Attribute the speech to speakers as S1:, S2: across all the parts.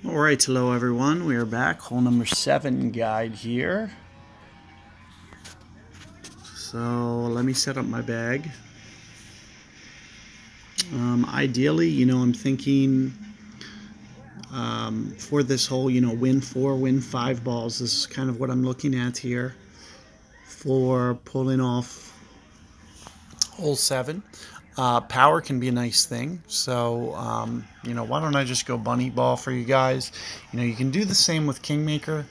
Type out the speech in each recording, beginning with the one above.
S1: All right, hello everyone. We are back. Hole number 7 guide here. So let me set up my bag. Ideally, I'm thinking for this hole, win 4, win 5 balls. This is kind of what I'm looking at here for pulling off hole 7. Power can be a nice thing. So, why don't I just go bunny ball for you guys? You can do the same with Kingmaker,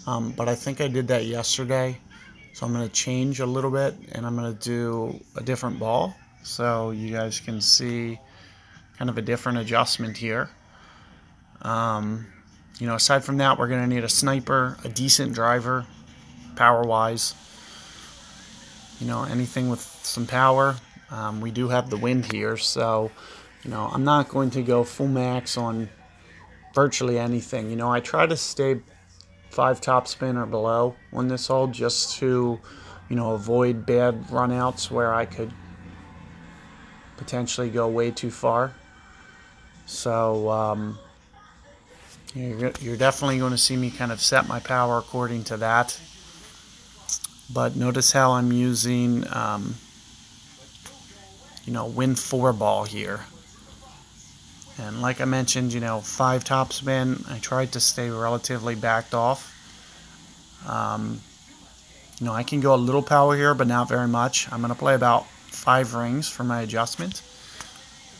S1: but I think I did that yesterday. So I'm going to change a little bit, and I'm going to do a different ball so you guys can see kind of a different adjustment here. Aside from that, we're going to need a sniper, a decent driver, power-wise. Anything with some power. We do have the wind here, so, I'm not going to go full max on virtually anything. I try to stay 5 topspin or below on this hole just to, avoid bad runouts where I could potentially go way too far. So you're definitely going to see me kind of set my power according to that. But notice how I'm using, win 4 ball here. And like I mentioned, 5 topspin. I tried to stay relatively backed off. I can go a little power here, but not very much. I'm going to play about 5 rings for my adjustment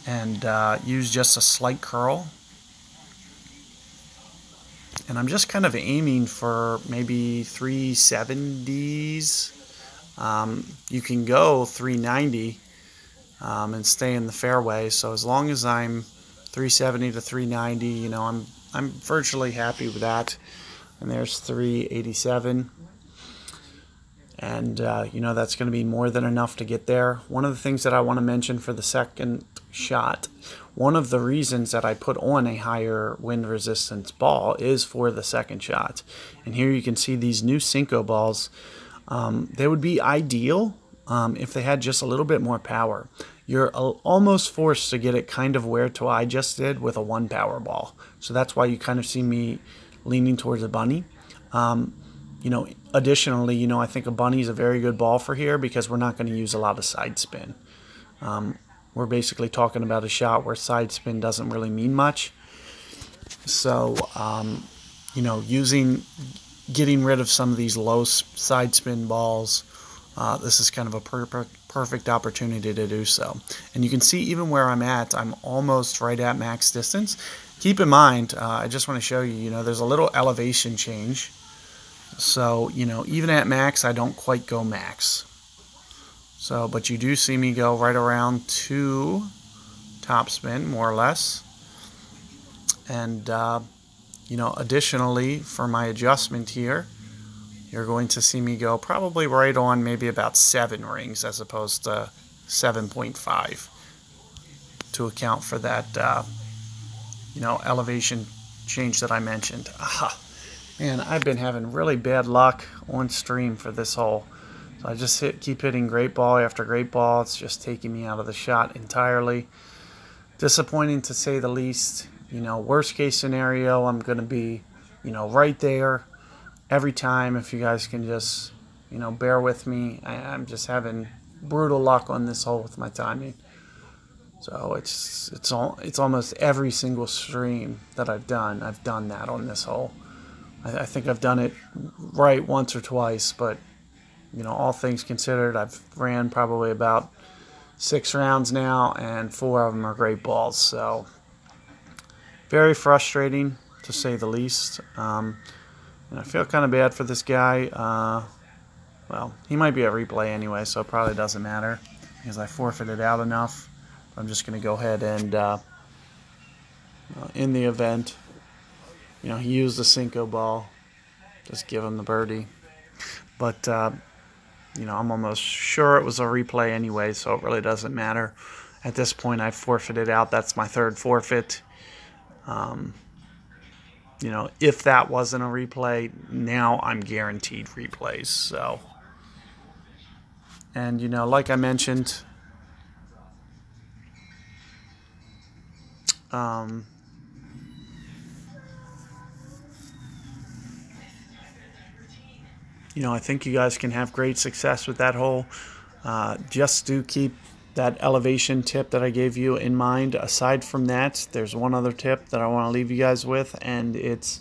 S1: and use just a slight curl. And I'm just kind of aiming for maybe 370s. You can go 390 and stay in the fairway. So as long as I'm 370 to 390, I'm virtually happy with that. And there's 387. And, that's going to be more than enough to get there. One of the things that I want to mention for the second shot, one of the reasons that I put on a higher wind resistance ball is for the second shot. And here you can see these new Cinco balls. They would be ideal if they had just a little bit more power. You're almost forced to get it kind of where to I just did with a 1 power ball. So that's why you kind of see me leaning towards a bunny. Additionally, I think a bunny is a very good ball for here because we're not going to use a lot of side spin. We're basically talking about a shot where side spin doesn't really mean much. So, getting rid of some of these low side spin balls, this is kind of a perfect opportunity to do so. And you can see even where I'm at, I'm almost right at max distance. Keep in mind, I just want to show you, there's a little elevation change. So, even at max, I don't quite go max. So, but you do see me go right around 2 topspin, more or less. And, additionally, for my adjustment here, you're going to see me go probably right on maybe about 7 rings as opposed to 7.5 to account for that, elevation change that I mentioned. Aha. Man, I've been having really bad luck on stream for this hole. So I just keep hitting great ball after great ball. It's just taking me out of the shot entirely. Disappointing to say the least. Worst case scenario, I'm going to be, right there every time. If you guys can just, bear with me. I'm just having brutal luck on this hole with my timing. So it's almost every single stream that I've done that on this hole. I think I've done it right once or twice, but, all things considered, I've ran probably about 6 rounds now, and 4 of them are great balls. So, very frustrating, to say the least. And I feel kind of bad for this guy. Well, he might be a replay anyway, so it probably doesn't matter, because I forfeited out enough. I'm just going to go ahead and, in the event, he used the Cinco ball. Just give him the birdie. But, I'm almost sure it was a replay anyway, so it really doesn't matter. At this point, I forfeited out. That's my 3rd forfeit. If that wasn't a replay, now I'm guaranteed replays. So, and, like I mentioned, I think you guys can have great success with that hole. Just do keep that elevation tip that I gave you in mind. Aside from that, there's one other tip that I want to leave you guys with, and it's,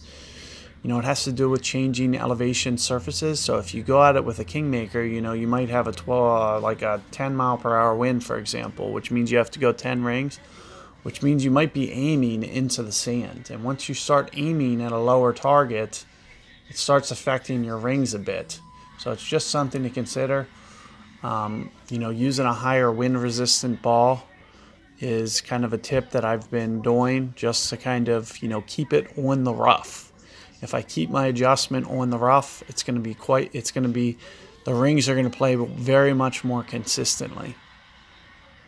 S1: it has to do with changing elevation surfaces. So if you go at it with a Kingmaker, you might have like a 10 mile per hour wind, for example, which means you have to go 10 rings, which means you might be aiming into the sand. And once you start aiming at a lower target, it starts affecting your rings a bit. So it's just something to consider. Using a higher wind resistant ball is kind of a tip that I've been doing, just to kind of, keep it on the rough. If I keep my adjustment on the rough, the rings are going to play very much more consistently.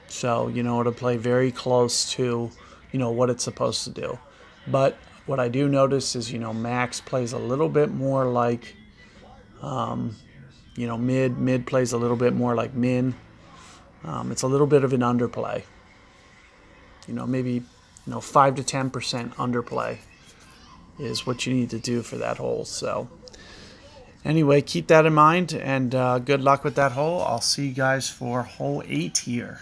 S1: So, it'll play very close to, what it's supposed to do. But what I do notice is, max plays a little bit more like, mid plays a little bit more like min. It's a little bit of an underplay. Maybe 5 to 10% underplay is what you need to do for that hole. So anyway, keep that in mind, and good luck with that hole. I'll see you guys for hole 8 here.